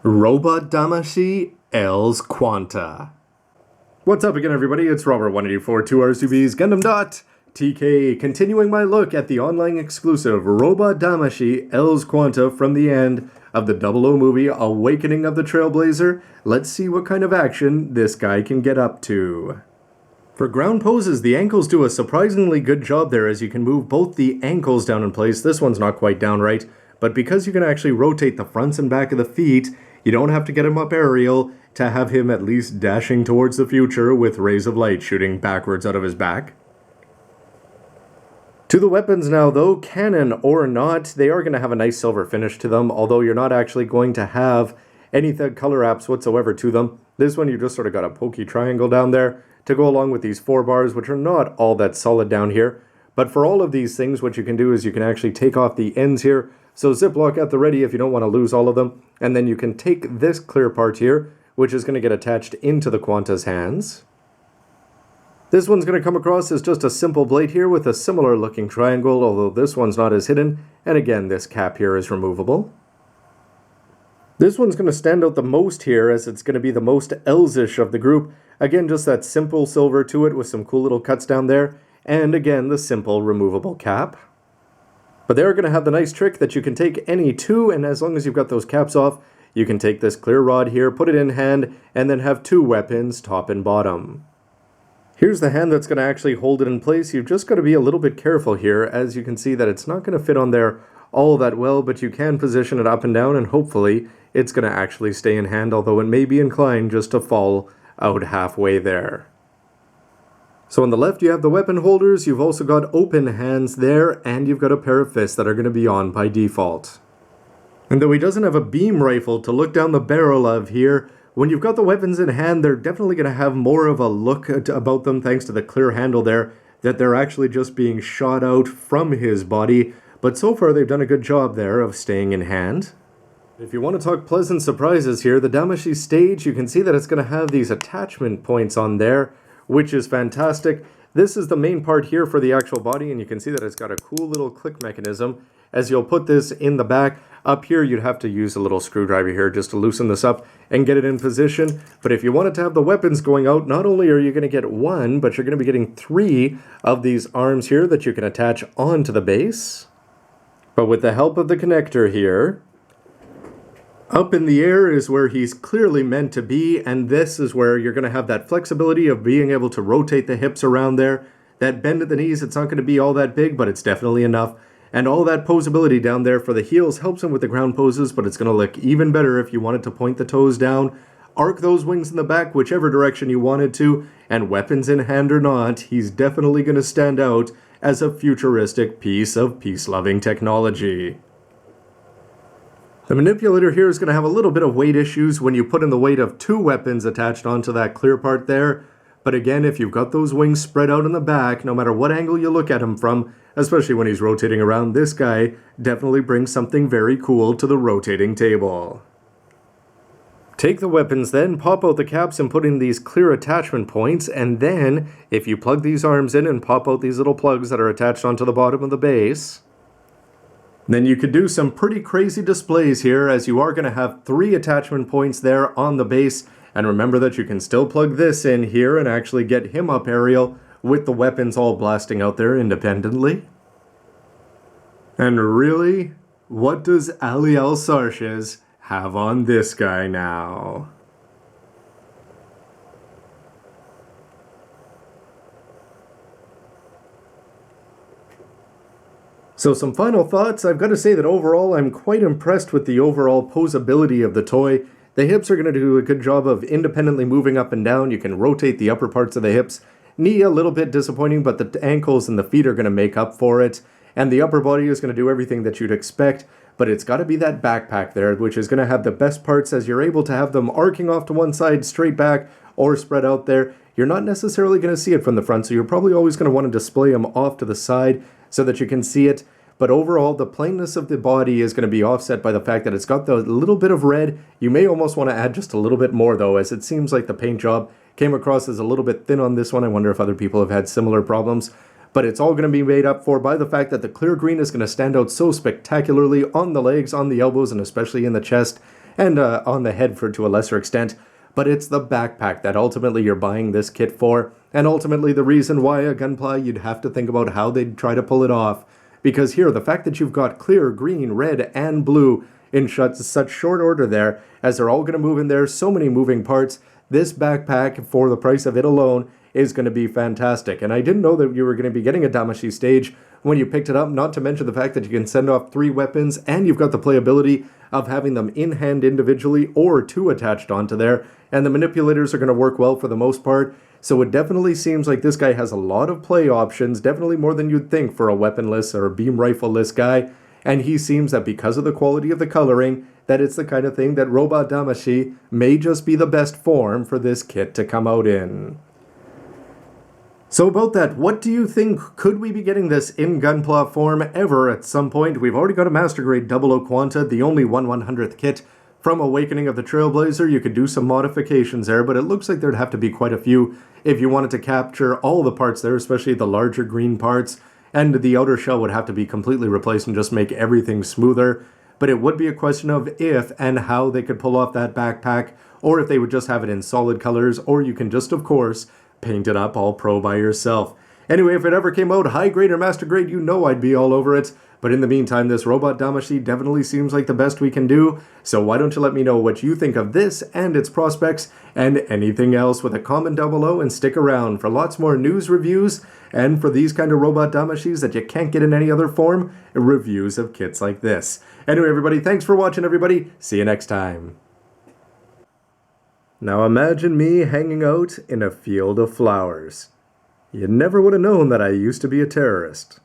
Robot Damashii ELS Quanta. What's up again, everybody? It's Robert 184 2RCB's gundam.tk, continuing my look at the online exclusive Robot Damashii ELS Quanta from the end of the 00 movie Awakening of the Trailblazer. Let's see what kind of action this guy can get up to. For ground poses, the ankles do a surprisingly good job there, as you can move both the ankles down in place. This one's not quite down right, but because you can actually rotate the fronts and back of the feet, you don't have to get him up aerial to have him at least dashing towards the future with rays of light shooting backwards out of his back. To the weapons now, though, cannon or not, they are going to have a nice silver finish to them, although you're not actually going to have any color apps whatsoever to them. This one, you just sort of got a pokey triangle down there to go along with these 4 bars, which are not all that solid down here. But for all of these things, what you can do is you can actually take off the ends here. So ziplock at the ready if you don't want to lose all of them. And then you can take this clear part here, which is going to get attached into the Quanta's hands. This one's going to come across as just a simple blade here with a similar looking triangle, although this one's not as hidden. And again, this cap here is removable. This one's going to stand out the most here, as it's going to be the most ELS-ish of the group. Again, just that simple silver to it with some cool little cuts down there. And again, the simple removable cap. But they're going to have the nice trick that you can take any two, and as long as you've got those caps off, you can take this clear rod here, put it in hand, and then have 2 weapons, top and bottom. Here's the hand that's going to actually hold it in place. You've just got to be a little bit careful here, as you can see that it's not going to fit on there all that well, but you can position it up and down, and hopefully it's going to actually stay in hand, although it may be inclined just to fall out halfway there. So on the left you have the weapon holders, you've also got open hands there, and you've got a pair of fists that are going to be on by default. And though he doesn't have a beam rifle to look down the barrel of here, when you've got the weapons in hand, they're definitely going to have more of a look about them thanks to the clear handle there, that they're actually just being shot out from his body. But so far they've done a good job there of staying in hand. If you want to talk pleasant surprises here, the Damashii stage, you can see that it's going to have these attachment points on there, which is fantastic. This is the main part here for the actual body, and you can see that it's got a cool little click mechanism. As you'll put this in the back, up here you'd have to use a little screwdriver here just to loosen this up and get it in position. But if you wanted to have the weapons going out, not only are you going to get 1, but you're going to be getting 3 of these arms here that you can attach onto the base. But with the help of the connector here, up in the air is where he's clearly meant to be, and this is where you're going to have that flexibility of being able to rotate the hips around there. That bend at the knees, it's not going to be all that big, but it's definitely enough. And all that posability down there for the heels helps him with the ground poses, but it's going to look even better if you wanted to point the toes down, arc those wings in the back whichever direction you wanted to, and weapons in hand or not, he's definitely going to stand out as a futuristic piece of peace-loving technology. The manipulator here is going to have a little bit of weight issues when you put in the weight of 2 weapons attached onto that clear part there. But again, if you've got those wings spread out in the back, no matter what angle you look at him from, especially when he's rotating around, this guy definitely brings something very cool to the rotating table. Take the weapons then, pop out the caps and put in these clear attachment points, and then if you plug these arms in and pop out these little plugs that are attached onto the bottom of the base, then you could do some pretty crazy displays here, as you are going to have 3 attachment points there on the base. And remember that you can still plug this in here and actually get him up aerial with the weapons all blasting out there independently. And really, what does Aliel Sarshes have on this guy now? So some final thoughts. I've got to say that overall I'm quite impressed with the overall posability of the toy. The hips are going to do a good job of independently moving up and down. You can rotate the upper parts of the hips. Knee a little bit disappointing, but the ankles and the feet are going to make up for it. And the upper body is going to do everything that you'd expect, but it's got to be that backpack there, which is going to have the best parts, as you're able to have them arcing off to one side, straight back, or spread out there. You're not necessarily going to see it from the front, so you're probably always going to want to display them off to the side so that you can see it. But overall, the plainness of the body is going to be offset by the fact that it's got the little bit of red. You may almost want to add just a little bit more, though, as it seems like the paint job came across as a little bit thin on this one. I wonder if other people have had similar problems. But it's all going to be made up for by the fact that the clear green is going to stand out so spectacularly on the legs, on the elbows, and especially in the chest. and on the head to a lesser extent, but it's the backpack that ultimately you're buying this kit for, and ultimately the reason why a Gunpla, you'd have to think about how they'd try to pull it off. Because here, the fact that you've got clear, green, red, and blue in such short order there, as they're all going to move in there, so many moving parts, this backpack, for the price of it alone, is going to be fantastic. And I didn't know that you were going to be getting a Damashii stage when you picked it up, not to mention the fact that you can send off 3 weapons, and you've got the playability of having them in hand individually or 2 attached onto there, and the manipulators are going to work well for the most part. So it definitely seems like this guy has a lot of play options, definitely more than you'd think for a weaponless or a beam rifle-less guy, and he seems that because of the quality of the coloring, that it's the kind of thing that Robot Damashii may just be the best form for this kit to come out in. So about that, what do you think? Could we be getting this in Gunpla form ever at some point? We've already got a Master Grade 00 Quanta, the only 1/100th kit from Awakening of the Trailblazer. You could do some modifications there, but it looks like there'd have to be quite a few if you wanted to capture all the parts there, especially the larger green parts, and the outer shell would have to be completely replaced and just make everything smoother. But it would be a question of if and how they could pull off that backpack, or if they would just have it in solid colors, or you can just, of course, paint it up all pro by yourself. Anyway, if it ever came out high grade or master grade, you know I'd be all over it. But in the meantime, this Robot Damashii definitely seems like the best we can do. So why don't you let me know what you think of this and its prospects and anything else with a comment down below, and stick around for lots more news reviews, and for these kind of Robot Damashiis that you can't get in any other form, reviews of kits like this. Anyway, everybody, thanks for watching, everybody. See you next time. Now imagine me hanging out in a field of flowers. You never would have known that I used to be a terrorist.